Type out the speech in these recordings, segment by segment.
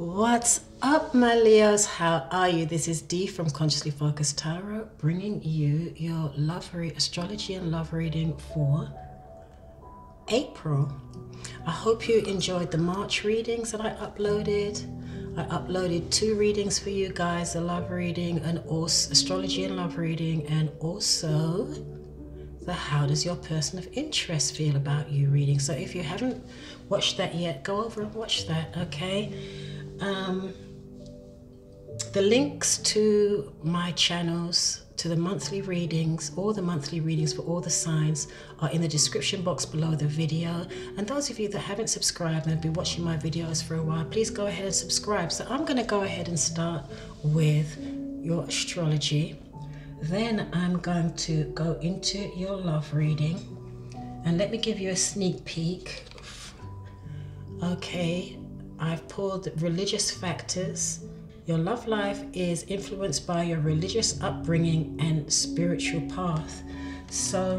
What's up, my Leos? How are you? This is Dee from Consciously Focused Tarot, bringing you your astrology and love reading for April. I hope you enjoyed the March readings that I uploaded. I uploaded 2 readings for you guys, the love reading and also astrology and love reading, and also the how does your person of interest feel about you reading. So if you haven't watched that yet, go over and watch that, okay? The links to my channels, to the monthly readings, all the monthly readings for all the signs are in the description box below the video. And those of you that haven't subscribed and have been watching my videos for a while, please go ahead and subscribe. So I'm going to go ahead and start with your astrology. Then I'm going to go into your love reading. And let me give you a sneak peek. Okay, I've pulled religious factors. Your love life is influenced by your religious upbringing and spiritual path. So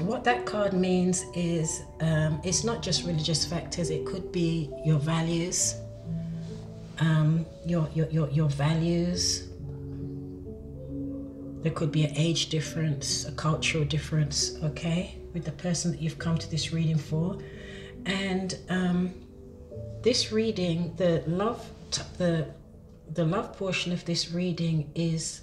what that card means is it's not just religious factors. It could be your values, your values. There could be an age difference, a cultural difference, okay, with the person that you've come to this reading for. And this reading, the love portion of this reading is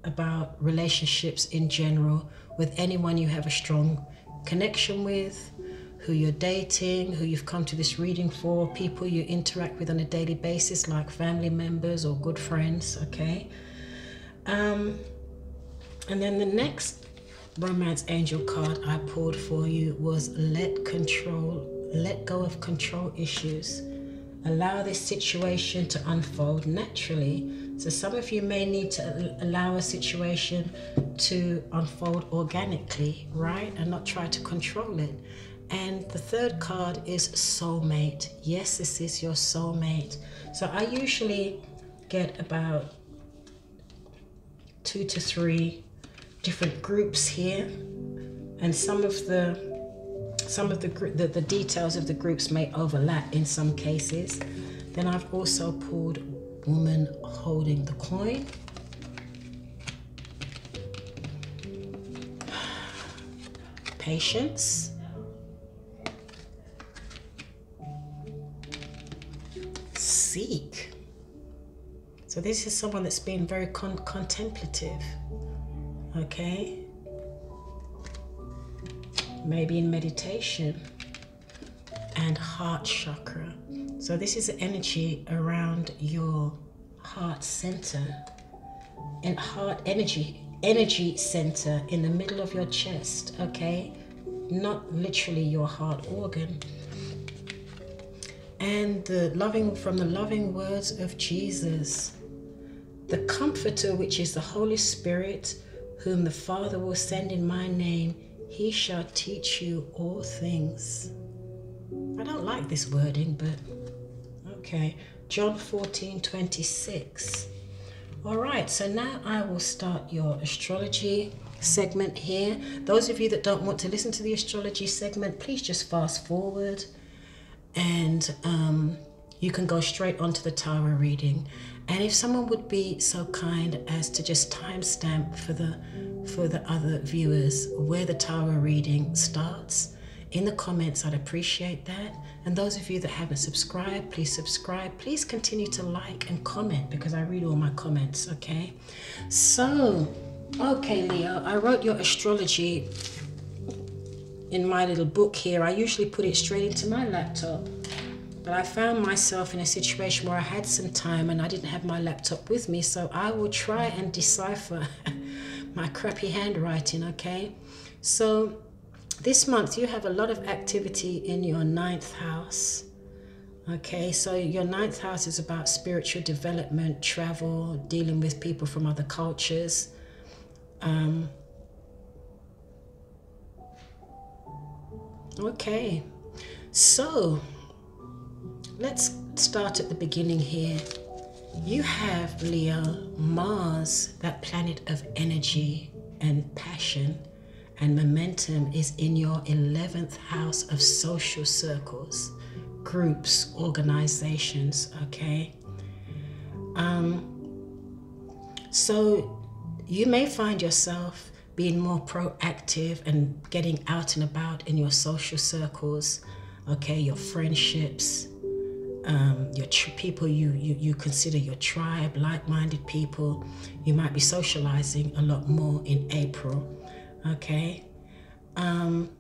about relationships in general, with anyone you have a strong connection with, who you're dating, who you've come to this reading for, people you interact with on a daily basis, like family members or good friends, okay? And then the next romance angel card I pulled for you was let go of control issues. Allow this situation to unfold naturally. So some of you may need to allow a situation to unfold organically, right? And not try to control it. And the third card is soulmate. Yes, this is your soulmate. So I usually get about 2 to 3 different groups here. And some of the details of the groups may overlap in some cases. Then I've also pulled woman holding the coin. Patience. Seek. So this is someone that's been very contemplative, okay? Maybe in meditation. And heart chakra. So this is the energy around your heart center and heart energy center in the middle of your chest, okay? Not literally your heart organ. And from the loving words of Jesus, the Comforter, which is the Holy Spirit, whom the Father will send in my name, he shall teach you all things. I don't like this wording, but okay. John 14:26. All right, so now I will start your astrology segment here. Those of you that don't want to listen to the astrology segment, please just fast forward. And you can go straight onto the tarot reading. And if someone would be so kind as to just timestamp for the other viewers where the tarot reading starts in the comments, I'd appreciate that. And those of you that haven't subscribed, please subscribe. Please continue to like and comment, because I read all my comments, okay? So, okay, Leo, I wrote your astrology in my little book here. I usually put it straight into my laptop, but I found myself in a situation where I had some time and I didn't have my laptop with me, so I will try and decipher my crappy handwriting, okay? So this month you have a lot of activity in your 9th house, okay? So your 9th house is about spiritual development, travel, dealing with people from other cultures. Okay, so let's start at the beginning here. You have, Leo, Mars, that planet of energy and passion and momentum, is in your 11th house of social circles, groups, organizations, okay? So you may find yourself being more proactive and getting out and about in your social circles, okay, your friendships, your people you consider your tribe, like-minded people. You might be socializing a lot more in April, okay? And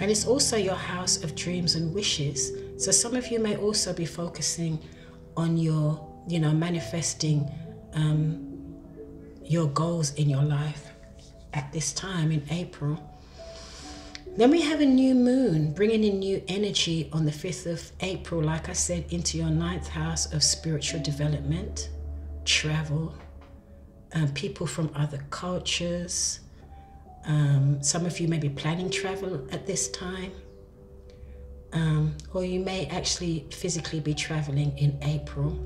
it's also your house of dreams and wishes. So some of you may also be focusing on your, manifesting your goals in your life at this time in April. Then we have a new moon bringing in new energy on the 5th of April, like I said, into your 9th house of spiritual development, travel, people from other cultures. Some of you may be planning travel at this time, or you may actually physically be traveling in April.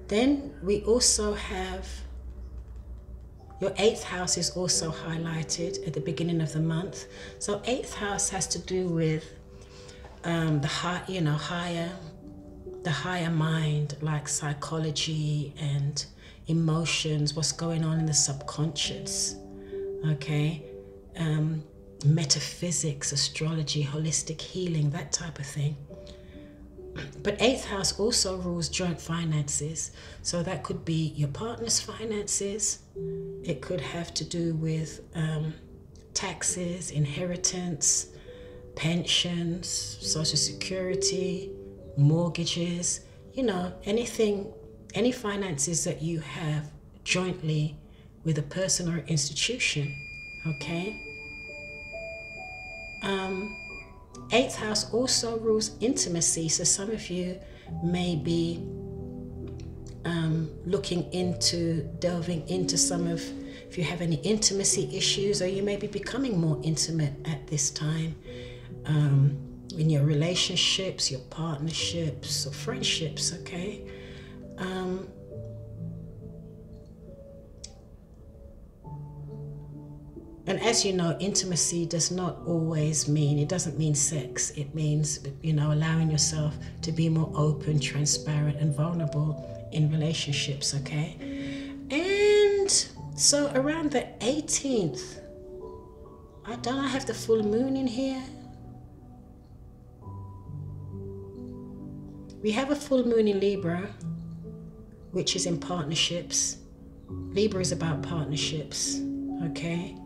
Then we also have your 8th house is also highlighted at the beginning of the month. So 8th house has to do with the higher mind, like psychology and emotions, what's going on in the subconscious, okay? Metaphysics, astrology, holistic healing, that type of thing. But 8th house also rules joint finances. So that could be your partner's finances. It could have to do with taxes, inheritance, pensions, social security, mortgages, anything, any finances that you have jointly with a person or institution, okay? 8th house also rules intimacy. So some of you may be delving into if you have any intimacy issues, or you may be becoming more intimate at this time in your relationships, your partnerships, or friendships, okay? And as you know, intimacy does not always mean, it doesn't mean sex. It means, allowing yourself to be more open, transparent, and vulnerable in relationships, okay? And so around the 18th, I have the full moon in here. We have a full moon in Libra, which is in partnerships. Libra is about partnerships, okay?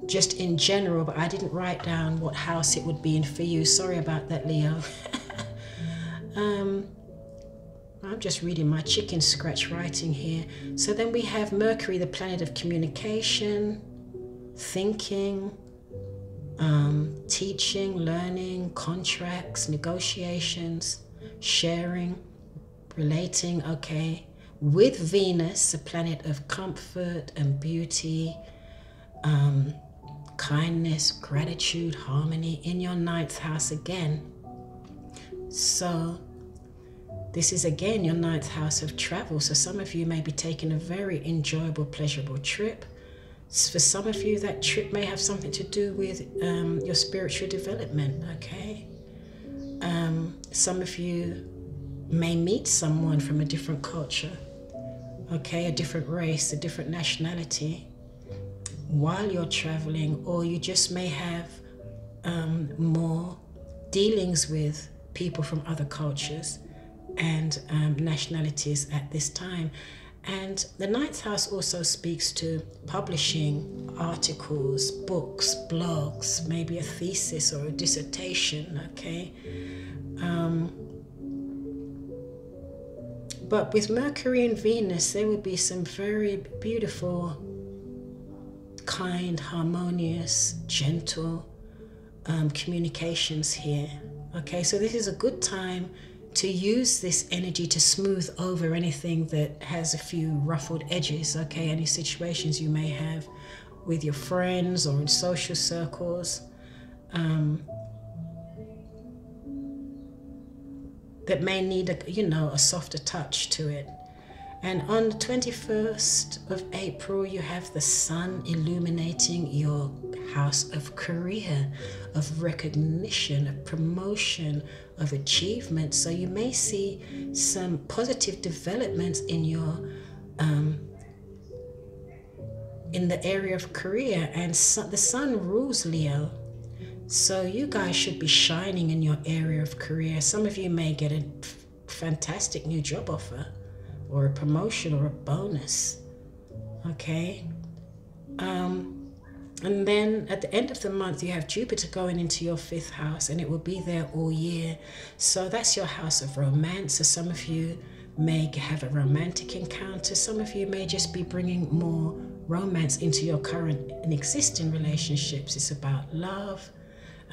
Just in general, but I didn't write down what house it would be in for you. Sorry about that, Leo. I'm just reading my chicken scratch writing here. So then we have Mercury, the planet of communication, thinking, teaching, learning, contracts, negotiations, sharing, relating, okay? With Venus, a planet of comfort and beauty, kindness, gratitude, harmony in your 9th house again. So this is again your 9th house of travel. So some of you may be taking a very enjoyable, pleasurable trip. For some of you, that trip may have something to do with your spiritual development, okay? Some of you may meet someone from a different culture, okay, a different race, a different nationality while you're traveling, or you just may have more dealings with people from other cultures and nationalities at this time. And the 9th house also speaks to publishing articles, books, blogs, maybe a thesis or a dissertation, okay? But with Mercury and Venus, there would be some very beautiful, kind, harmonious, gentle communications here. Okay, so this is a good time to use this energy to smooth over anything that has a few ruffled edges, okay? Any situations you may have with your friends or in social circles that may need a softer touch to it. And on the 21st of April, you have the sun illuminating your house of career, of recognition, of promotion, of achievement. So you may see some positive developments in your in the area of career, and the sun rules Leo. So you guys should be shining in your area of career. Some of you may get a fantastic new job offer, or a promotion, or a bonus. Okay. And then at the end of the month, you have Jupiter going into your 5th house, and it will be there all year. So that's your house of romance. So some of you may have a romantic encounter. Some of you may just be bringing more romance into your current and existing relationships. It's about love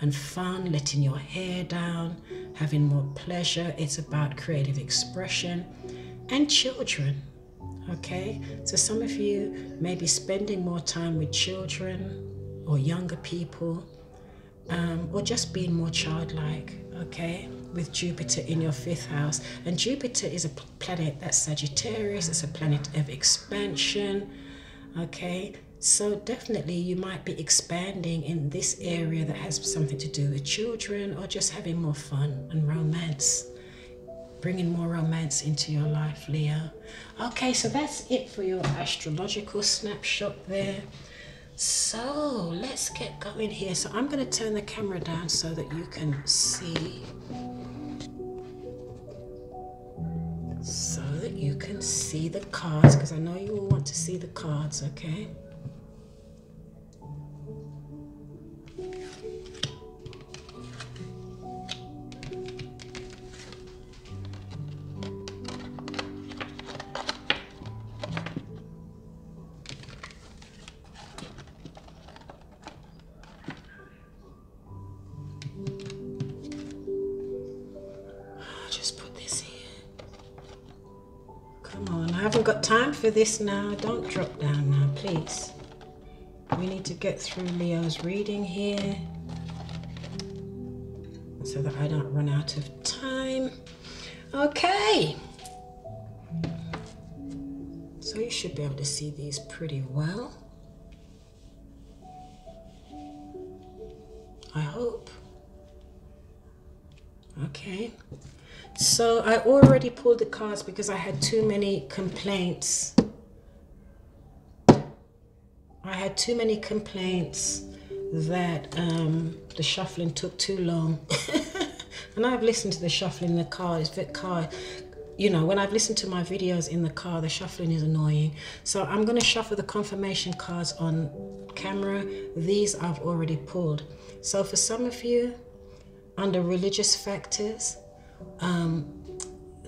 and fun, letting your hair down, having more pleasure. It's about creative expression and children. Okay, so some of you may be spending more time with children or younger people, or just being more childlike, okay, with Jupiter in your 5th house. And Jupiter is a planet that's Sagittarius. It's a planet of expansion, okay. So definitely you might be expanding in this area that has something to do with children, or just having more fun and romance. Bringing more romance into your life, Leo. Okay, so that's it for your astrological snapshot there. So let's get going here. So I'm going to turn the camera down so that you can see. So that you can see the cards, because I know you will want to see the cards, okay? Got time for this now. Don't drop down now, please. We need to get through Leo's reading here so that I don't run out of time. Okay, so you should be able to see these pretty well, I hope. Okay, so I already pulled the cards because I had too many complaints. I had too many complaints that the shuffling took too long. And I've listened to the shuffling in the car. You know, when I've listened to my videos in the car, the shuffling is annoying. So I'm going to shuffle the confirmation cards on camera. These I've already pulled. So for some of you, under religious factors,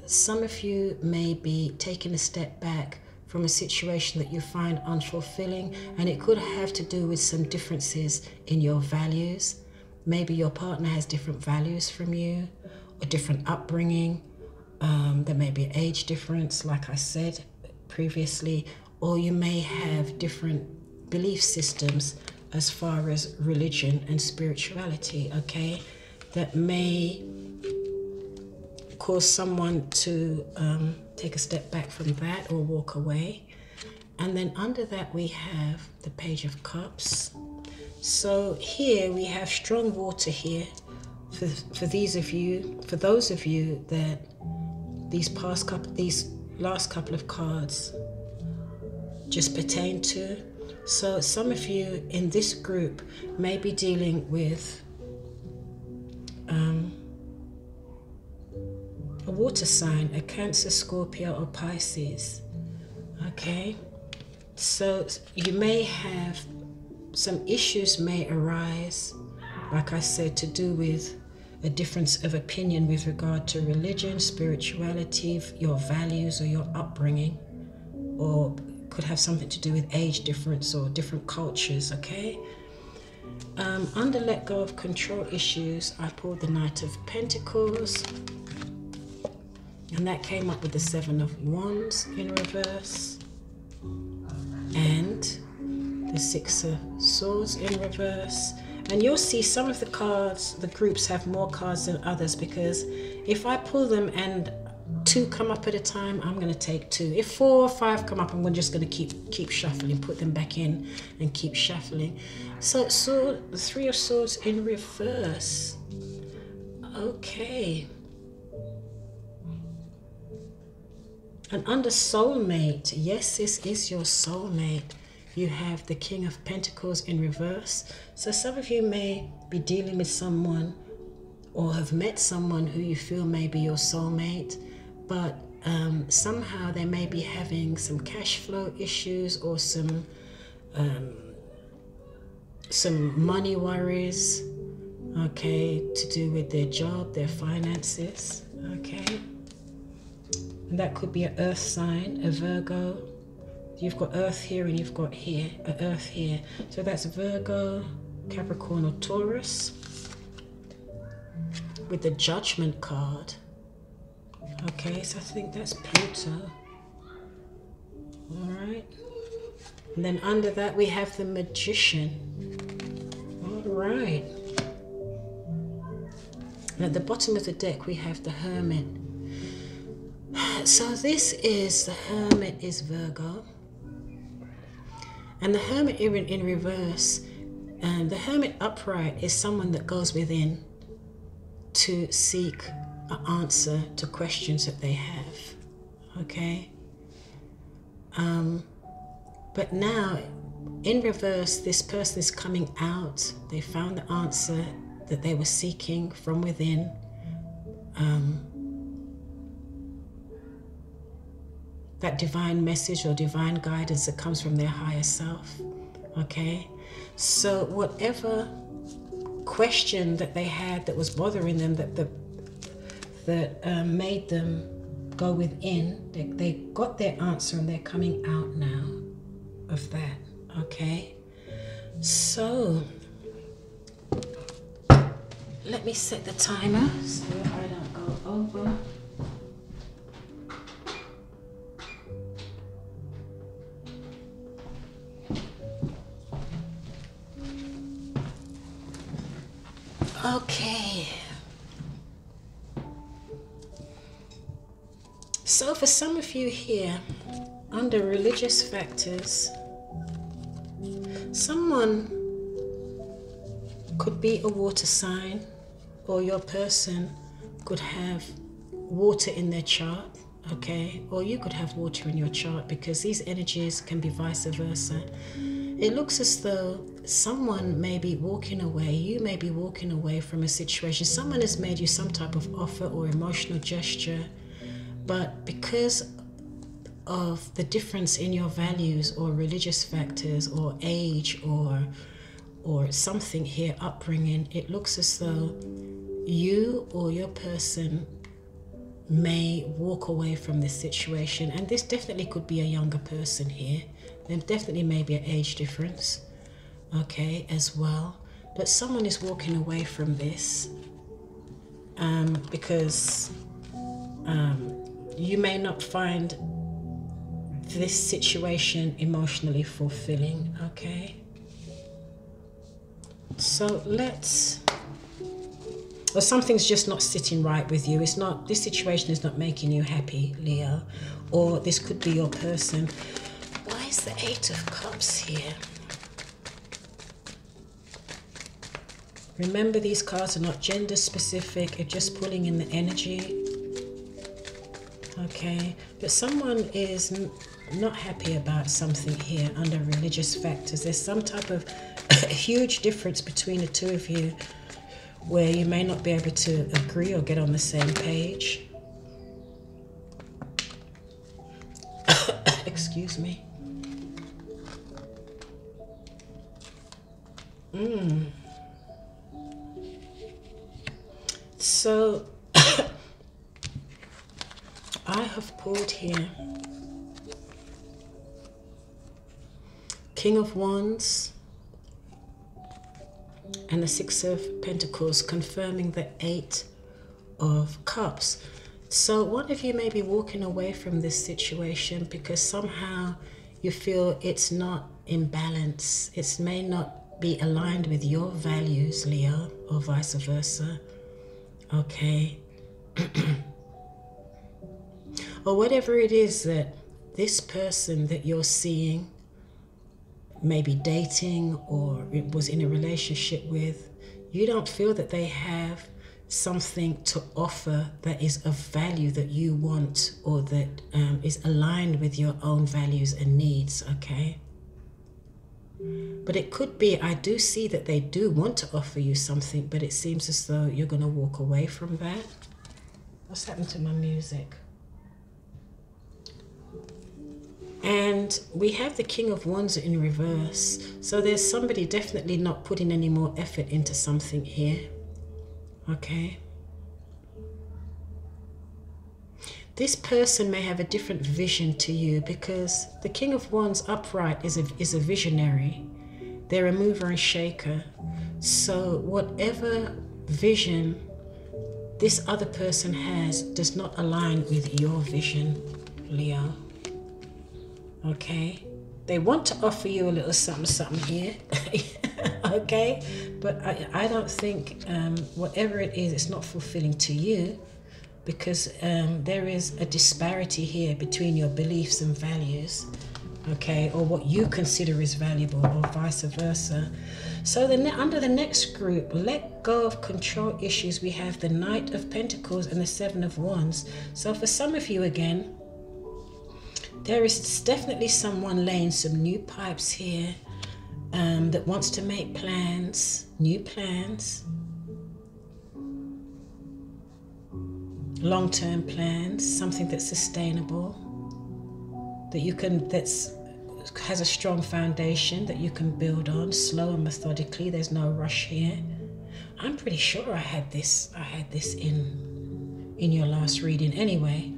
some of you may be taking a step back from a situation that you find unfulfilling, and it could have to do with some differences in your values. Maybe your partner has different values from you, or different upbringing. There may be an age difference, like I said previously, or you may have different belief systems as far as religion and spirituality, okay? That may cause someone to take a step back from that or walk away. And then under that we have the Page of Cups. So here we have strong water here for those of you that these last couple of cards just pertain to. So some of you in this group may be dealing with a water sign, a Cancer, Scorpio, or Pisces. Okay, so you may have some issues may arise, like I said, to do with a difference of opinion with regard to religion, spirituality, your values, or your upbringing, or could have something to do with age difference or different cultures, okay? Under let go of control issues, I pulled the Knight of Pentacles, and that came up with the Seven of Wands in reverse, and the Six of Swords in reverse. And you'll see some of the cards, the groups have more cards than others, because if I pull them and 2 come up at a time, I'm going to take 2. If 4 or 5 come up, I'm just going to keep shuffling, put them back in and keep shuffling. So the 3 of Swords in reverse. Okay. And under soulmate, yes, this is your soulmate. You have the King of Pentacles in reverse. So some of you may be dealing with someone or have met someone who you feel may be your soulmate, but somehow they may be having some cash flow issues or some money worries, okay, to do with their job, their finances, okay. And that could be an earth sign, a Virgo. You've got earth here and you've got here, a earth here. So that's Virgo, Capricorn or Taurus. With the Judgment card. Okay, so I think that's Pluto. All right. And then under that we have the Magician. All right. And at the bottom of the deck we have the Hermit. So this is, the Hermit is Virgo. And the Hermit in reverse, and the Hermit upright is someone that goes within to seek an answer to questions that they have, okay? But now, in reverse, this person is coming out. They found the answer that they were seeking from within. That divine message or divine guidance that comes from their higher self, okay? So whatever question that they had that was bothering them, that made them go within, they got their answer and they're coming out now of that, okay? So let me set the timer so I don't go over. Okay. So for some of you here, under religious factors, someone could be a water sign, or your person could have water in their chart, okay? Or you could have water in your chart, because these energies can be vice versa. It looks as though someone may be walking away, you may be walking away from a situation. Someone has made you some type of offer or emotional gesture, but because of the difference in your values or religious factors or age or something here, upbringing, it looks as though you or your person may walk away from this situation. And this definitely could be a younger person here. There definitely may be an age difference, okay, as well. But someone is walking away from this because you may not find this situation emotionally fulfilling, okay? So or something's just not sitting right with you. This situation is not making you happy, Leo. Or this could be your person. Why is the 8 of Cups here? Remember, these cards are not gender specific, it's just pulling in the energy. Okay, but someone is not happy about something here under religious factors. There's some type of huge difference between the two of you where you may not be able to agree or get on the same page. Excuse me. So I have pulled here King of Wands and the 6 of Pentacles, confirming the 8 of Cups. So one of you may be walking away from this situation because somehow you feel it's not in balance. It may not be aligned with your values, Leo, or vice versa. Okay. or whatever it is that this person that you're seeing, maybe dating or it was in a relationship with, you don't feel that they have something to offer that is of value that you want, or that is aligned with your own values and needs, okay? But it could be, I do see that they do want to offer you something, but it seems as though you're going to walk away from that. What's happened to my music? And we have the King of Wands in reverse. So there's somebody definitely not putting any more effort into something here. Okay. This person may have a different vision to you, because the King of Wands upright is a visionary. They're a mover and shaker. So whatever vision this other person has does not align with your vision, Leo. Okay? They want to offer you a little something here. Okay? But I don't think whatever it is, it's not fulfilling to you, because there is a disparity here between your beliefs and values, okay, or what you consider is valuable, or vice versa. So under the next group, let go of control issues, we have the Knight of Pentacles and the Seven of Wands. So for some of you again, there is definitely someone laying some new pipes here that wants to make plans, new plans, long-term plans, something that's sustainable, that you can, has a strong foundation that you can build on, slow and methodically. There's no rush here. I'm pretty sure I had this in your last reading anyway.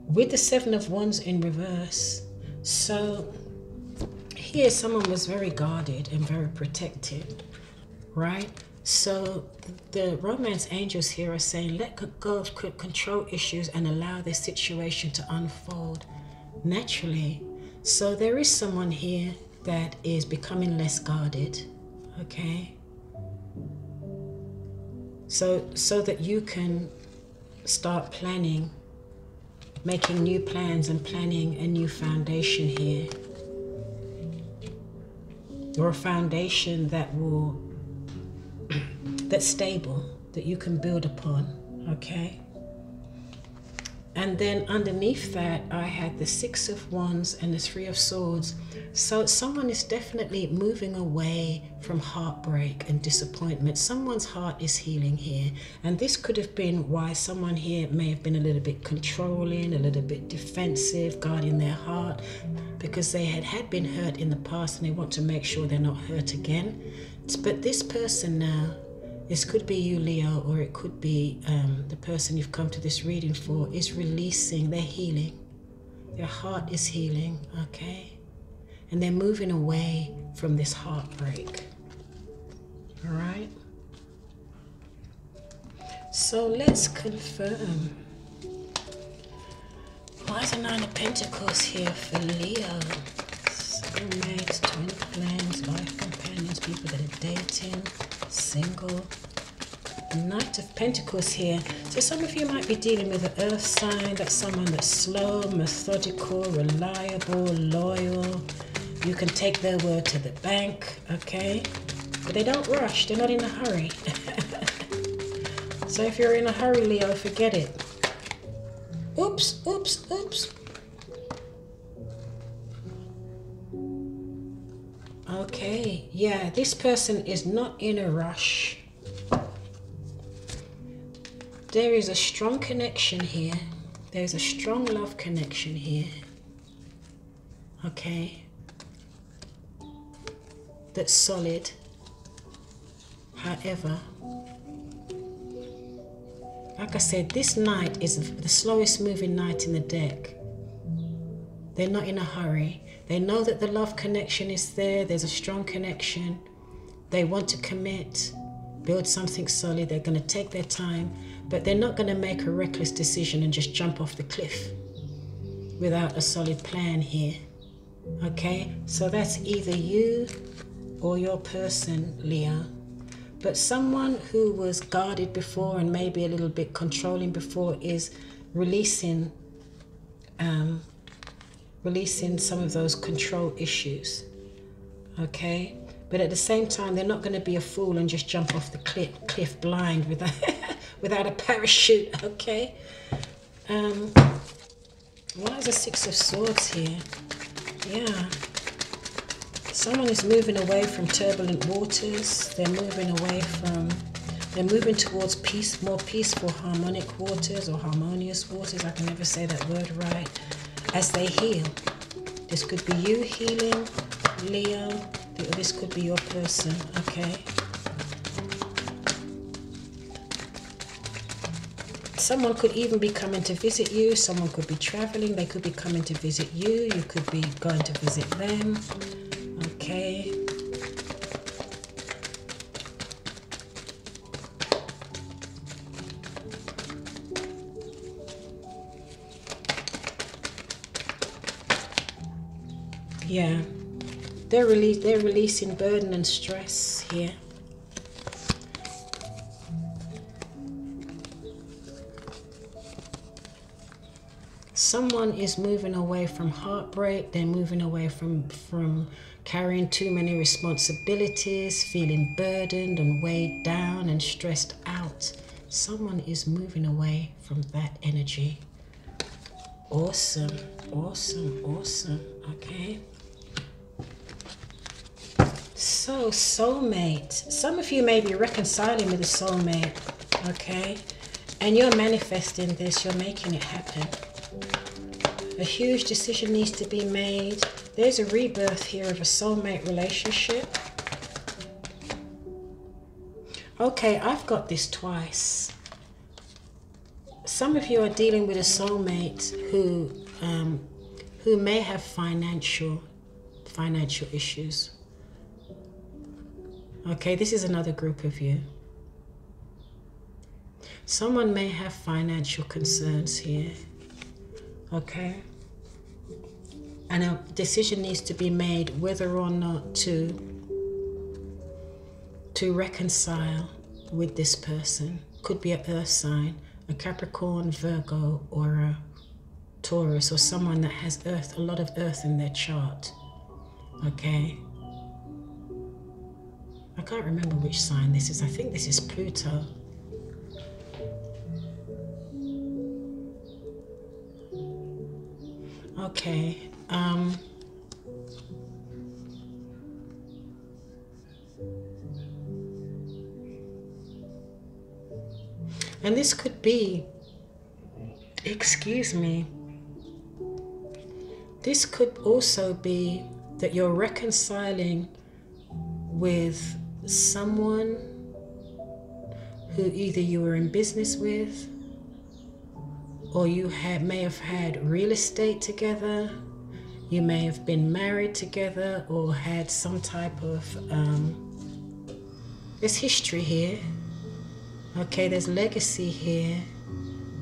With the Seven of Wands in reverse, so here someone was very guarded and very protected, right? So the romance angels here are saying, let go of control issues and allow this situation to unfold naturally. So there is someone here that is becoming less guarded, okay? So that you can start planning, making new plans and planning a new foundation here, or a foundation that's stable, that you can build upon, okay? And then underneath that, I had the Six of Wands and the Three of Swords. So someone is definitely moving away from heartbreak and disappointment. Someone's heart is healing here. And this could have been why someone here may have been a little bit controlling, a little bit defensive, guarding their heart, because they had been hurt in the past and they want to make sure they're not hurt again. But this person now, this could be you, Leo, or it could be the person you've come to this reading for, is releasing, they're healing. Their heart is healing, okay? And they're moving away from this heartbreak, all right? So let's confirm. Why is the Nine of Pentacles here for Leo? Soulmates, twin flames, life companions, people that are dating, single. Knight of Pentacles here. So some of you might be dealing with an earth sign. That's someone that's slow, methodical, reliable, loyal. You can take their word to the bank, okay? But they don't rush. They're not in a hurry. So if you're in a hurry, Leo, forget it. Oops, oops, oops. Okay, yeah, this person is not in a rush. There is a strong connection here. There's a strong love connection here. Okay. That's solid. However, like I said, this knight is the slowest moving knight in the deck. They're not in a hurry. They know that the love connection is there. There's a strong connection. They want to commit, build something solid. They're going to take their time, but they're not going to make a reckless decision and just jump off the cliff without a solid plan here. Okay, so that's either you or your person, Leo. But someone who was guarded before and maybe a little bit controlling before is releasing some of those control issues, okay? But at the same time, they're not going to be a fool and just jump off the cliff blind without a parachute, okay? Why is the Six of Swords here? Yeah. Someone is moving away from turbulent waters. They're moving towards peace, more peaceful, harmonic waters or harmonious waters. I can never say that word right. As they heal. This could be you healing, Leo. This could be your person, okay? Someone could even be coming to visit you. Someone could be traveling. They could be coming to visit you. You could be going to visit them. Okay. Yeah. They're releasing burden and stress here. Someone is moving away from heartbreak. They're moving away from carrying too many responsibilities, feeling burdened and weighed down and stressed out. Someone is moving away from that energy. Awesome, awesome, awesome. Okay. So, soulmate. Some of you may be reconciling with a soulmate, okay? And you're manifesting this, you're making it happen. A huge decision needs to be made. There's a rebirth here of a soulmate relationship. Okay, I've got this twice. Some of you are dealing with a soulmate who may have financial issues. Okay, this is another group of you. Someone may have financial concerns here. Okay. And a decision needs to be made whether or not to reconcile with this person. Could be an earth sign, a Capricorn, Virgo, or a Taurus, or someone that has earth, a lot of earth in their chart. Okay. I can't remember which sign this is. I think this is Pluto. Okay. And this could be, excuse me, this could also be that you're reconciling with someone who either you were in business with, or you may have had real estate together, you may have been married together, or had some type of, there's history here, okay, there's legacy here,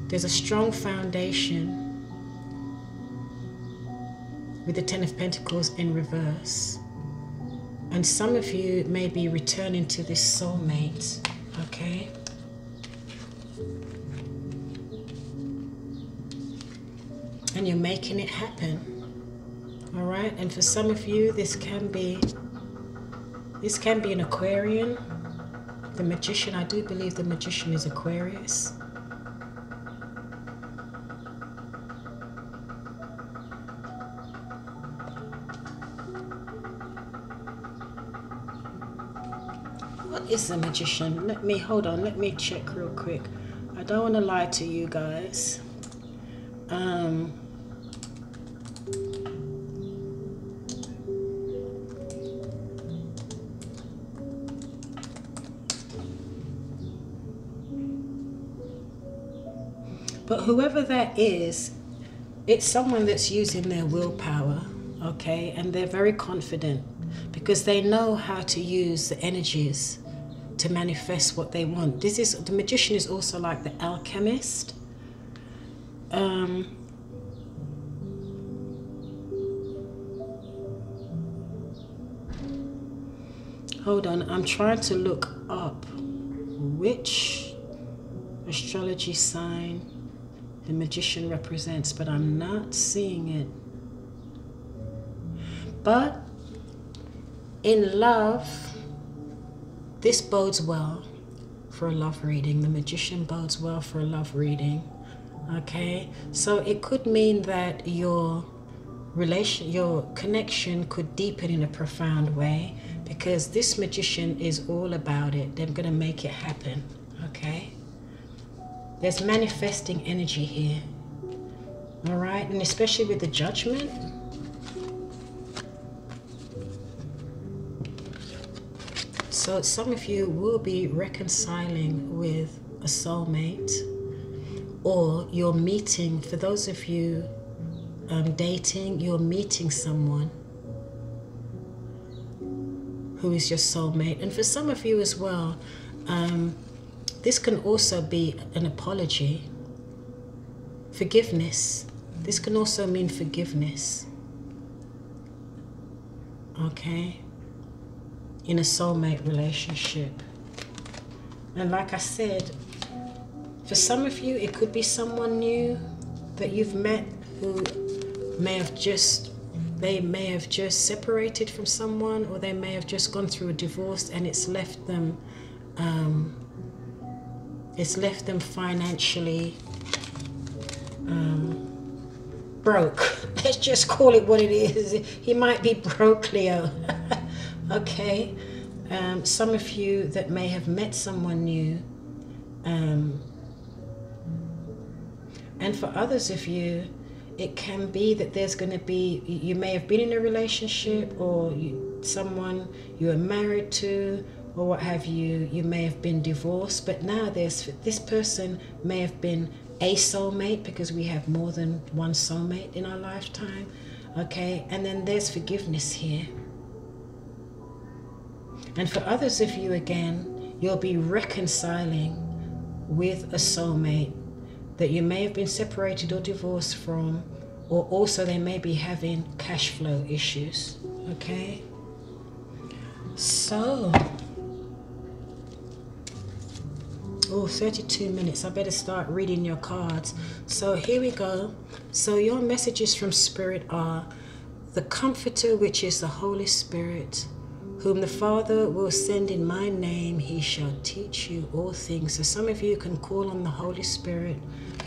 there's a strong foundation with the Ten of Pentacles in reverse. And some of you may be returning to this soulmate, okay? And you're making it happen, all right? And for some of you, this can be an Aquarian. The Magician, I do believe the Magician is Aquarius. What is the Magician? Let me check real quick. I don't want to lie to you guys. But whoever that is, it's someone that's using their willpower, okay? And they're very confident because they know how to use the energies to manifest what they want. The Magician is also like the alchemist. Hold on, I'm trying to look up which astrology sign the Magician represents, but I'm not seeing it. But in love, this bodes well for a love reading. The Magician bodes well for a love reading. Okay, so it could mean that your connection could deepen in a profound way, because this Magician is all about it. They're going to make it happen. Okay, there's manifesting energy here. All right, and especially with the Judgment. So some of you will be reconciling with a soulmate, or you're meeting, for those of you dating, you're meeting someone who is your soulmate. And for some of you as well, this can also be an apology, forgiveness. This can also mean forgiveness. Okay, in a soulmate relationship. And like I said, for some of you, it could be someone new that you've met who may have just separated from someone, or they may have just gone through a divorce, and it's left them financially broke. Let's just call it what it is. He might be broke, Leo. Okay, some of you that may have met someone new, and for others of you, it can be that there's going to be, you may have been in a relationship, or someone you are married to, or what have you, you may have been divorced, but now this person may have been a soulmate, because we have more than one soulmate in our lifetime. Okay, and then there's forgiveness here. And for others of you, again, you'll be reconciling with a soulmate that you may have been separated or divorced from, or also they may be having cash flow issues. Okay, so 32 minutes. I better start reading your cards. So here we go. So your messages from Spirit are: the Comforter, which is the Holy Spirit, whom the Father will send in my name, he shall teach you all things. So some of you can call on the Holy Spirit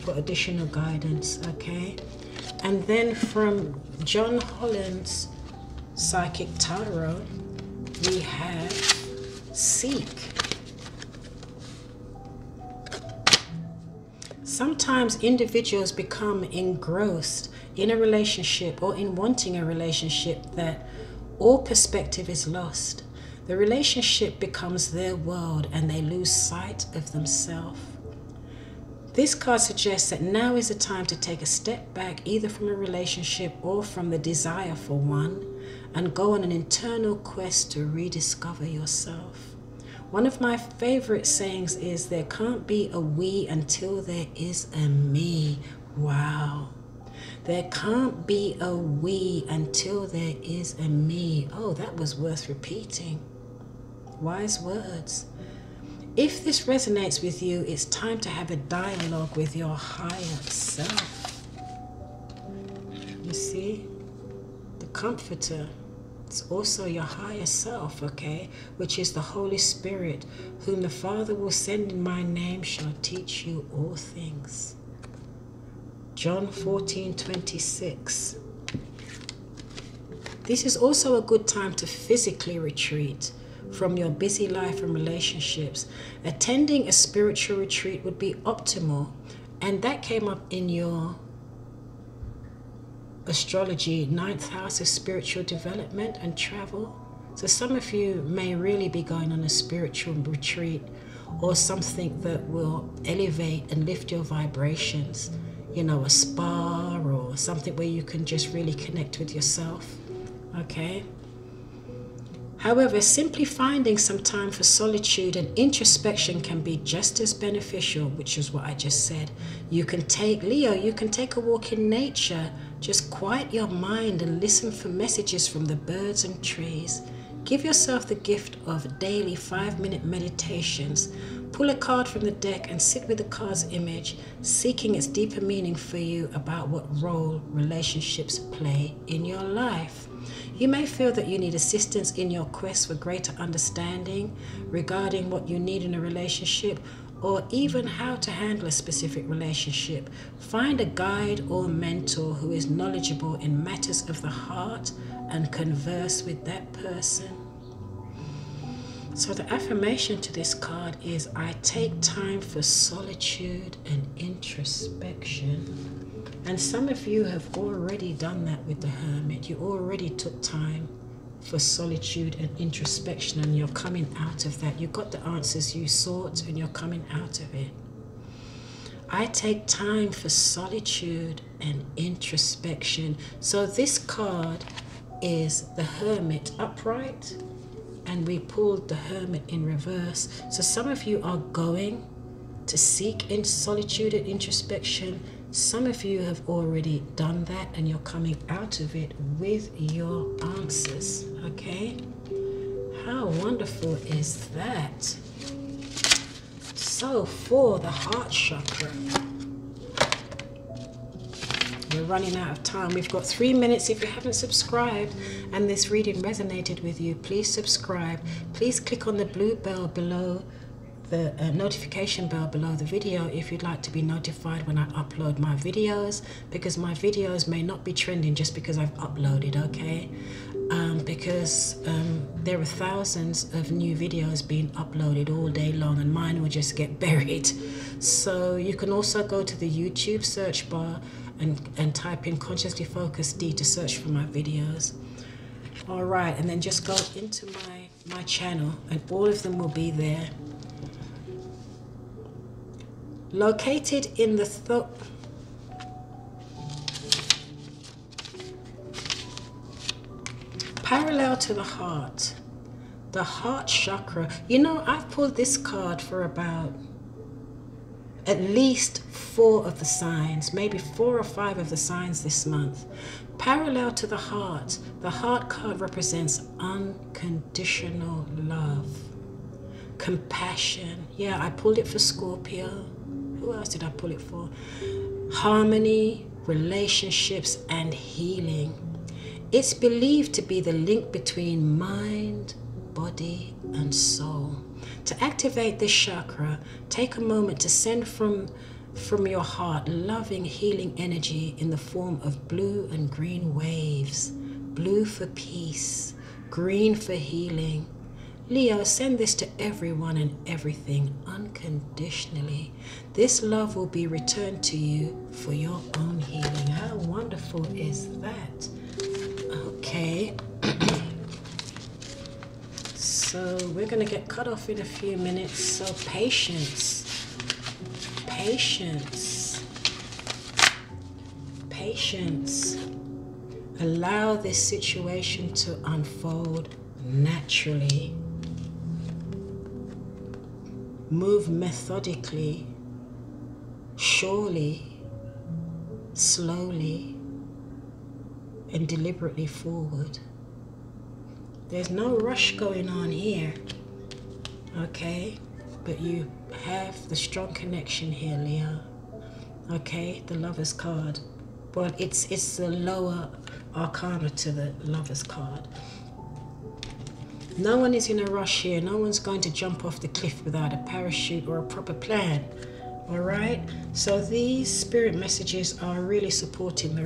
for additional guidance. Okay, and then from John Holland's Psychic Tarot, we have Seek. Sometimes individuals become engrossed in a relationship, or in wanting a relationship, that all perspective is lost. The relationship becomes their world, and they lose sight of themselves. This card suggests that now is the time to take a step back, either from a relationship or from the desire for one, and go on an internal quest to rediscover yourself. One of my favorite sayings is, there can't be a we until there is a me. Wow. There can't be a we until there is a me. Oh, that was worth repeating. Wise words. If this resonates with you, it's time to have a dialogue with your higher self. You see? The Comforter. It's also your higher self, okay? Which is the Holy Spirit, whom the Father will send in my name shall teach you all things. John 14:26. This is also a good time to physically retreat from your busy life and relationships. Attending a spiritual retreat would be optimal, and that came up in your Astrology 9th house of spiritual development and travel. So some of you may really be going on a spiritual retreat, or something that will elevate and lift your vibrations. You know, a spa, or something where you can just really connect with yourself. Okay. However, simply finding some time for solitude and introspection can be just as beneficial, which is what I just said. You can take, Leo, you can take a walk in nature. Just quiet your mind and listen for messages from the birds and trees. Give yourself the gift of daily 5-minute meditations Pull a card from the deck and sit with the card's image, seeking its deeper meaning for you about what role relationships play in your life. You may feel that you need assistance in your quest for greater understanding regarding what you need in a relationship, or even how to handle a specific relationship. Find a guide or mentor who is knowledgeable in matters of the heart and converse with that person. So the affirmation to this card is, I take time for solitude and introspection. And some of you have already done that with the Hermit. You already took time for solitude and introspection, and you're coming out of that. You got the answers you sought and you're coming out of it. I take time for solitude and introspection. So this card is the Hermit upright, and we pulled the Hermit in reverse. So some of you are going to seek in solitude and introspection. Some of you have already done that and you're coming out of it with your answers, okay? How wonderful is that? So for the heart chakra, we're running out of time. We've got 3 minutes. If you haven't subscribed and this reading resonated with you, please subscribe. Please click on the blue bell below, the notification bell below the video, if you'd like to be notified when I upload my videos, because my videos may not be trending just because I've uploaded, okay? Because there are thousands of new videos being uploaded all day long, and mine will just get buried. So you can also go to the YouTube search bar and type in Consciously Focused D to search for my videos. All right, and then just go into my channel and all of them will be there. Located in the parallel to the heart chakra. You know, I've pulled this card for about at least 4 of the signs, maybe 4 or 5 of the signs this month. Parallel to the heart card represents unconditional love, compassion. Yeah, I pulled it for Scorpio. Who else did I pull it for? Harmony, relationships, and healing. It's believed to be the link between mind, body, and soul. To activate this chakra, take a moment to send from your heart loving, healing energy in the form of blue and green waves. Blue for peace, green for healing. Leo, send this to everyone and everything unconditionally. This love will be returned to you for your own healing. How wonderful is that? Okay. So we're going to get cut off in a few minutes. So patience. Patience. Patience. Allow this situation to unfold naturally. Move methodically, surely, slowly, and deliberately forward. There's no rush going on here, okay? But you have the strong connection here, Leo. Okay, the Lover's card. Well, it's the lower arcana to the Lover's card. No one is in a rush here. No one's going to jump off the cliff without a parachute or a proper plan. All right? So these spirit messages are really supporting the